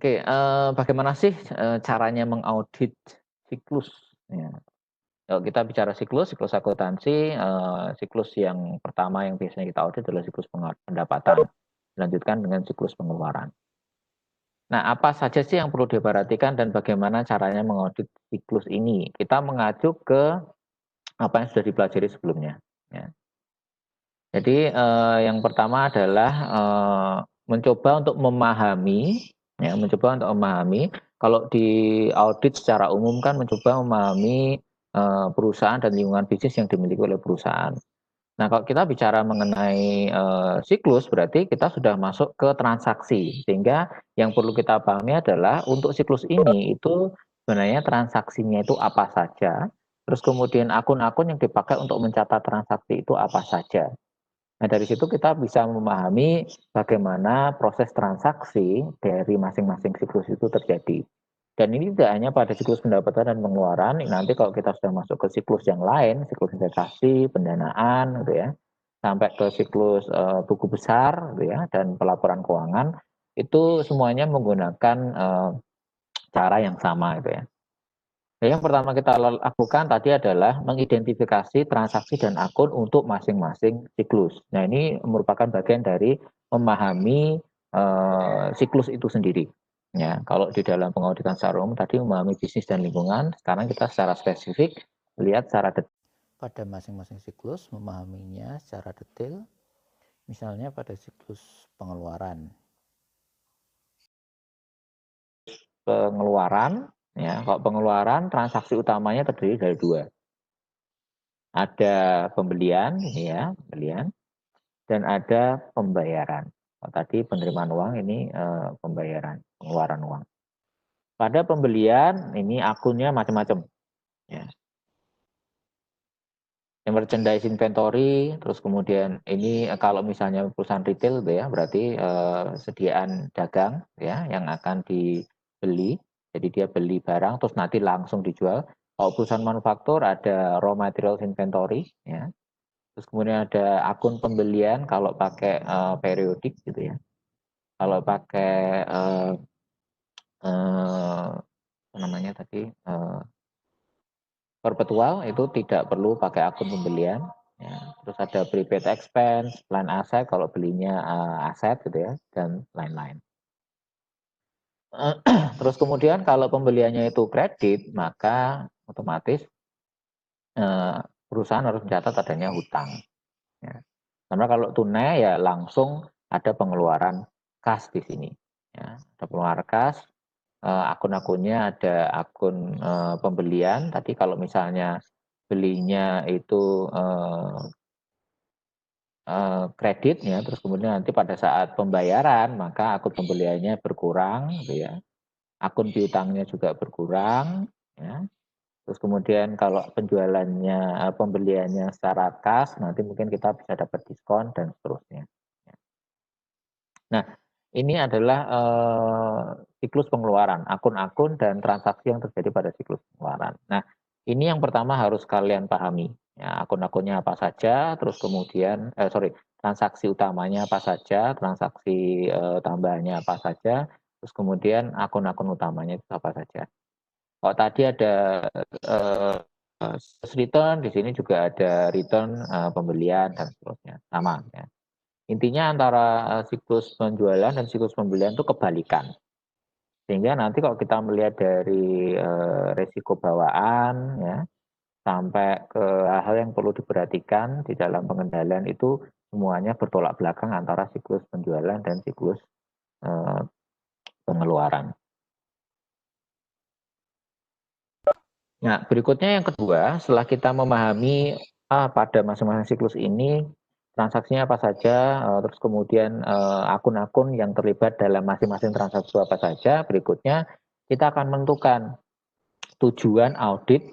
Oke, bagaimana sih, caranya mengaudit siklus? Ya, kalau kita bicara siklus akuntansi, siklus yang pertama yang biasanya kita audit adalah siklus pendapatan, dilanjutkan dengan siklus pengeluaran. Nah, apa saja sih yang perlu diperhatikan dan bagaimana caranya mengaudit siklus ini? Kita mengacu ke apa yang sudah dipelajari sebelumnya, ya. Jadi, yang pertama adalah, mencoba untuk memahami, ya, mencoba untuk memahami, kalau di audit secara umum kan mencoba memahami, perusahaan dan lingkungan bisnis yang dimiliki oleh perusahaan. Nah, kalau kita bicara mengenai, siklus, berarti kita sudah masuk ke transaksi, sehingga yang perlu kita pahami adalah untuk siklus ini itu sebenarnya transaksinya itu apa saja, terus kemudian akun-akun yang dipakai untuk mencatat transaksi itu apa saja. Nah, dari situ kita bisa memahami bagaimana proses transaksi dari masing-masing siklus itu terjadi. Dan ini tidak hanya pada siklus pendapatan dan pengeluaran, nanti kalau kita sudah masuk ke siklus yang lain, siklus investasi, pendanaan, gitu ya, sampai ke siklus buku besar, gitu ya, dan pelaporan keuangan, itu semuanya menggunakan cara yang sama, gitu ya. Nah, yang pertama kita lakukan tadi adalah mengidentifikasi transaksi dan akun untuk masing-masing siklus. Nah, ini merupakan bagian dari memahami, siklus itu sendiri. Ya, kalau di dalam pengauditan secara umum tadi memahami bisnis dan lingkungan, sekarang kita secara spesifik lihat secara detail pada masing-masing siklus, memahaminya secara detail, misalnya pada siklus pengeluaran. Pengeluaran, ya, kalau pengeluaran transaksi utamanya terdiri dari dua. Ada pembelian, ya, pembelian, dan ada pembayaran. Oh, tadi penerimaan uang, ini pembayaran, pengeluaran uang. Pada pembelian ini akunnya macam-macam, ya. Yang merchandise inventory, terus kemudian ini kalau misalnya perusahaan retail, ya, berarti sediaan dagang, ya, yang akan dibeli. Jadi dia beli barang terus nanti langsung dijual. Kalau perusahaan manufaktur ada raw materials inventory, ya. Terus kemudian ada akun pembelian kalau pakai periodik gitu ya. Kalau pakai apa namanya tadi perpetual itu tidak perlu pakai akun pembelian. Ya. Terus ada prepaid expense, plan aset kalau belinya aset gitu ya, dan lain-lain. Terus kemudian kalau pembeliannya itu kredit, maka otomatis perusahaan harus mencatat adanya hutang. Ya. Karena kalau tunai ya langsung ada pengeluaran kas di sini. Ya. Ada pengeluaran kas, akun-akunnya ada akun pembelian. Tadi kalau misalnya belinya itu kredit ya, terus kemudian nanti pada saat pembayaran maka akun pembeliannya berkurang, gitu ya. Akun piutangnya juga berkurang, ya. Terus kemudian kalau penjualannya, pembeliannya secara kas, nanti mungkin kita bisa dapat diskon dan seterusnya. Nah, ini adalah siklus pengeluaran, akun-akun dan transaksi yang terjadi pada siklus pengeluaran. Nah, ini yang pertama harus kalian pahami, ya, akun-akunnya apa saja, terus kemudian transaksi utamanya apa saja, transaksi tambahannya apa saja, terus kemudian akun-akun utamanya itu apa saja. Kalau tadi ada return, di sini juga ada return pembelian dan seterusnya, sama ya. Intinya antara siklus penjualan dan siklus pembelian itu kebalikan. Sehingga nanti kalau kita melihat dari resiko bawaan ya, sampai ke hal-hal yang perlu diperhatikan di dalam pengendalian itu semuanya bertolak belakang antara siklus penjualan dan siklus pengeluaran. Nah, berikutnya yang kedua, setelah kita memahami pada masing-masing siklus ini transaksinya apa saja, terus kemudian akun-akun yang terlibat dalam masing-masing transaksi apa saja, berikutnya kita akan menentukan tujuan audit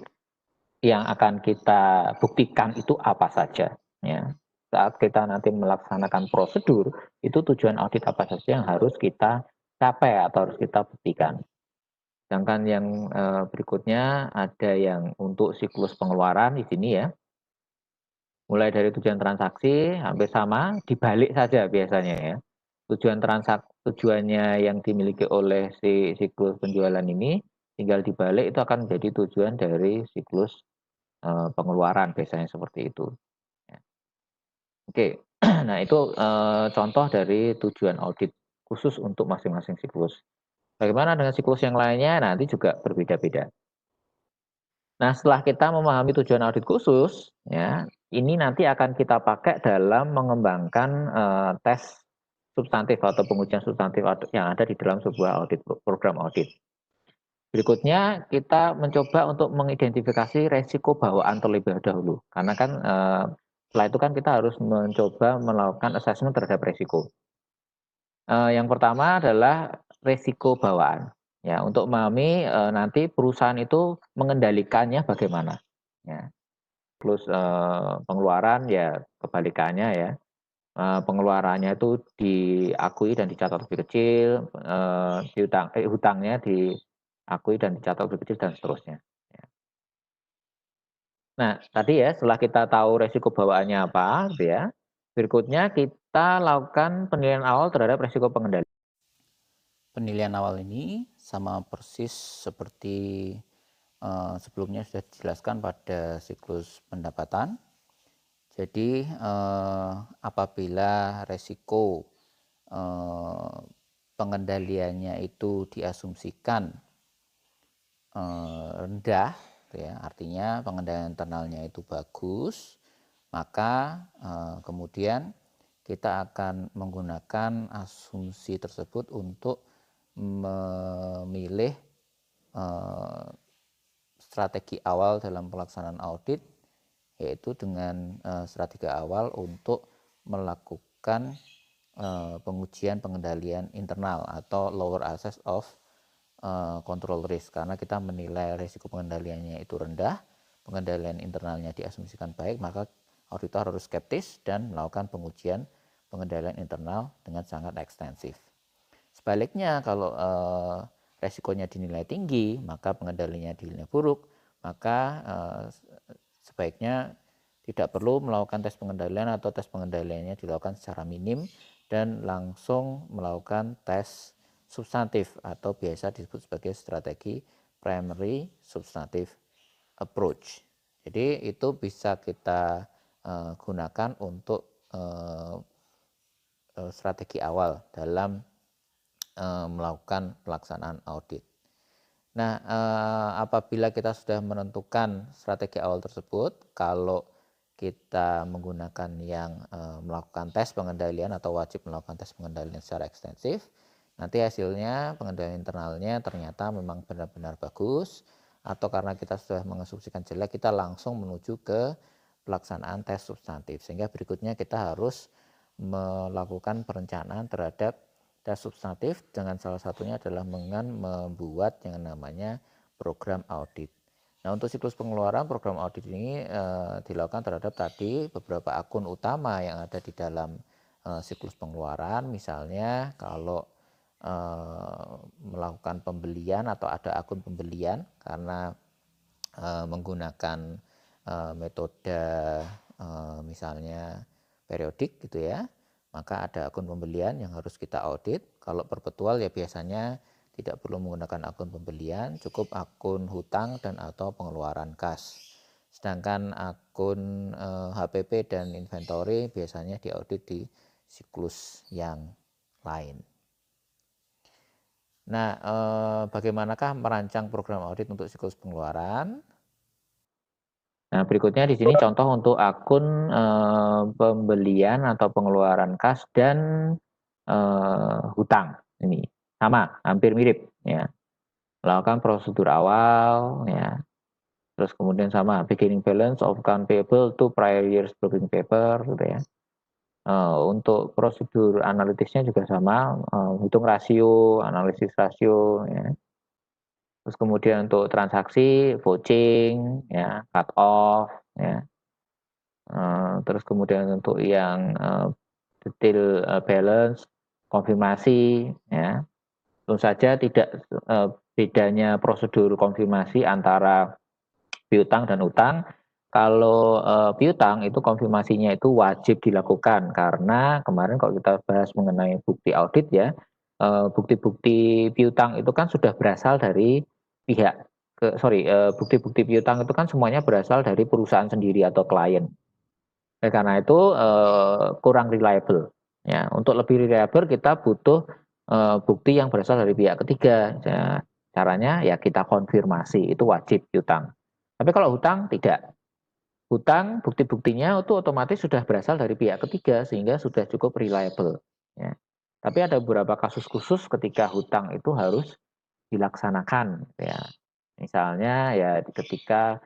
yang akan kita buktikan itu apa saja. Ya. Saat kita nanti melaksanakan prosedur, itu tujuan audit apa saja yang harus kita capai atau harus kita buktikan. Sedangkan yang berikutnya ada yang untuk siklus pengeluaran di sini ya. Mulai dari tujuan transaksi hampir sama, dibalik saja biasanya ya. tujuannya yang dimiliki oleh si siklus penjualan ini tinggal dibalik itu akan menjadi tujuan dari siklus pengeluaran biasanya seperti itu. Ya. Oke, nah itu contoh dari tujuan audit khusus untuk masing-masing siklus. Bagaimana dengan siklus yang lainnya? Nanti juga berbeda-beda. Nah, setelah kita memahami tujuan audit khusus, ya, ini nanti akan kita pakai dalam mengembangkan tes substantif atau pengujian substantif yang ada di dalam sebuah audit program audit. Berikutnya kita mencoba untuk mengidentifikasi resiko bawaan terlebih dahulu, karena kan setelah itu kan kita harus mencoba melakukan assessment terhadap resiko. Yang pertama adalah resiko bawaan. Ya, untuk memahami nanti perusahaan itu mengendalikannya bagaimana. Ya. Plus pengeluaran ya kebalikannya ya. Pengeluarannya itu diakui dan dicatat lebih kecil, hutangnya diakui dan dicatat lebih kecil dan seterusnya. Ya. Nah, tadi ya setelah kita tahu resiko bawaannya apa, gitu ya. Berikutnya kita lakukan penilaian awal terhadap resiko pengendalian. Penilaian awal ini sama persis seperti sebelumnya sudah dijelaskan pada siklus pendapatan. Jadi apabila resiko pengendaliannya itu diasumsikan rendah, ya, artinya pengendalian internalnya itu bagus, maka kemudian kita akan menggunakan asumsi tersebut untuk memilih strategi awal dalam pelaksanaan audit, yaitu dengan strategi awal untuk melakukan pengujian pengendalian internal atau lower assess of control risk, karena kita menilai risiko pengendaliannya itu rendah, pengendalian internalnya diasumsikan baik, maka auditor harus skeptis dan melakukan pengujian pengendalian internal dengan sangat ekstensif. Sebaliknya kalau resikonya dinilai tinggi, maka pengendaliannya dinilai buruk, maka sebaiknya tidak perlu melakukan tes pengendalian atau tes pengendaliannya dilakukan secara minim dan langsung melakukan tes substantif atau biasa disebut sebagai strategi primary substantive approach. Jadi itu bisa kita gunakan untuk strategi awal dalam melakukan pelaksanaan audit. Nah, apabila kita sudah menentukan strategi awal tersebut, kalau kita menggunakan yang melakukan tes pengendalian atau wajib melakukan tes pengendalian secara ekstensif, nanti hasilnya pengendalian internalnya ternyata memang benar-benar bagus, atau karena kita sudah mengasumsikan jelek, kita langsung menuju ke pelaksanaan tes substantif. Sehingga berikutnya kita harus melakukan perencanaan terhadap tes substantif, dengan salah satunya adalah dengan membuat yang namanya program audit. Nah, untuk siklus pengeluaran, program audit ini dilakukan terhadap tadi beberapa akun utama yang ada di dalam siklus pengeluaran. Misalnya kalau melakukan pembelian atau ada akun pembelian karena menggunakan metode misalnya periodik gitu ya, maka ada akun pembelian yang harus kita audit. Kalau perpetual ya biasanya tidak perlu menggunakan akun pembelian, cukup akun hutang dan atau pengeluaran kas. Sedangkan akun HPP dan inventory biasanya diaudit di siklus yang lain. Nah, bagaimanakah merancang program audit untuk siklus pengeluaran? Nah, berikutnya di sini contoh untuk akun pembelian atau pengeluaran kas dan hutang. Ini sama, hampir mirip ya. Melakukan prosedur awal ya. Terus kemudian sama beginning balance of account payable to prior years booking paper gitu ya. Untuk prosedur analitisnya juga sama, hitung rasio, analisis rasio ya. Terus kemudian untuk transaksi, vouching, ya, cut off, ya. Terus kemudian untuk yang detail balance, konfirmasi, ya. Tentu saja tidak bedanya prosedur konfirmasi antara piutang dan utang Kalau piutang itu konfirmasinya itu wajib dilakukan karena kemarin kalau kita bahas mengenai bukti audit ya, bukti-bukti piutang itu kan sudah berasal dari pihak bukti-bukti piutang itu kan semuanya berasal dari perusahaan sendiri atau klien. Oleh karena itu kurang reliable. Ya, untuk lebih reliable kita butuh bukti yang berasal dari pihak ketiga. Ya, caranya ya kita konfirmasi, itu wajib piutang. Tapi kalau hutang tidak. Hutang bukti-buktinya itu otomatis sudah berasal dari pihak ketiga sehingga sudah cukup reliable. Ya. Tapi ada beberapa kasus khusus ketika hutang itu harus dilaksanakan. Ya. Misalnya ya ketika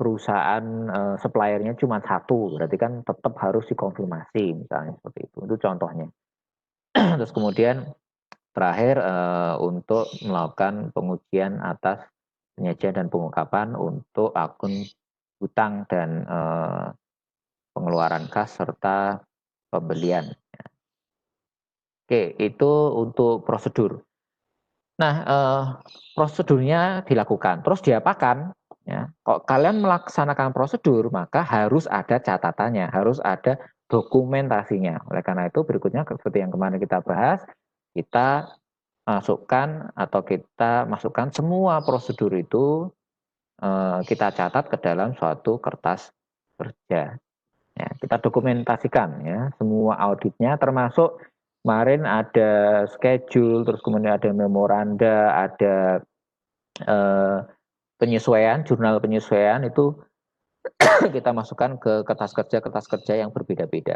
perusahaan suppliernya cuma satu, berarti kan tetap harus dikonfirmasi misalnya seperti itu. Itu contohnya. Terus kemudian terakhir untuk melakukan pengujian atas penyajian dan pengungkapan untuk akun hutang dan pengeluaran kas serta pembelian. Oke, itu untuk prosedur. Nah, prosedurnya dilakukan, terus diapakan? Ya, kalau kalian melaksanakan prosedur, maka harus ada catatannya, harus ada dokumentasinya. Oleh karena itu berikutnya seperti yang kemarin kita bahas, kita masukkan semua prosedur itu kita catat ke dalam suatu kertas kerja. Ya, kita dokumentasikan ya semua auditnya termasuk kemarin ada schedule, terus kemudian ada memoranda, ada penyesuaian, jurnal penyesuaian itu kita masukkan ke kertas kerja yang berbeda-beda.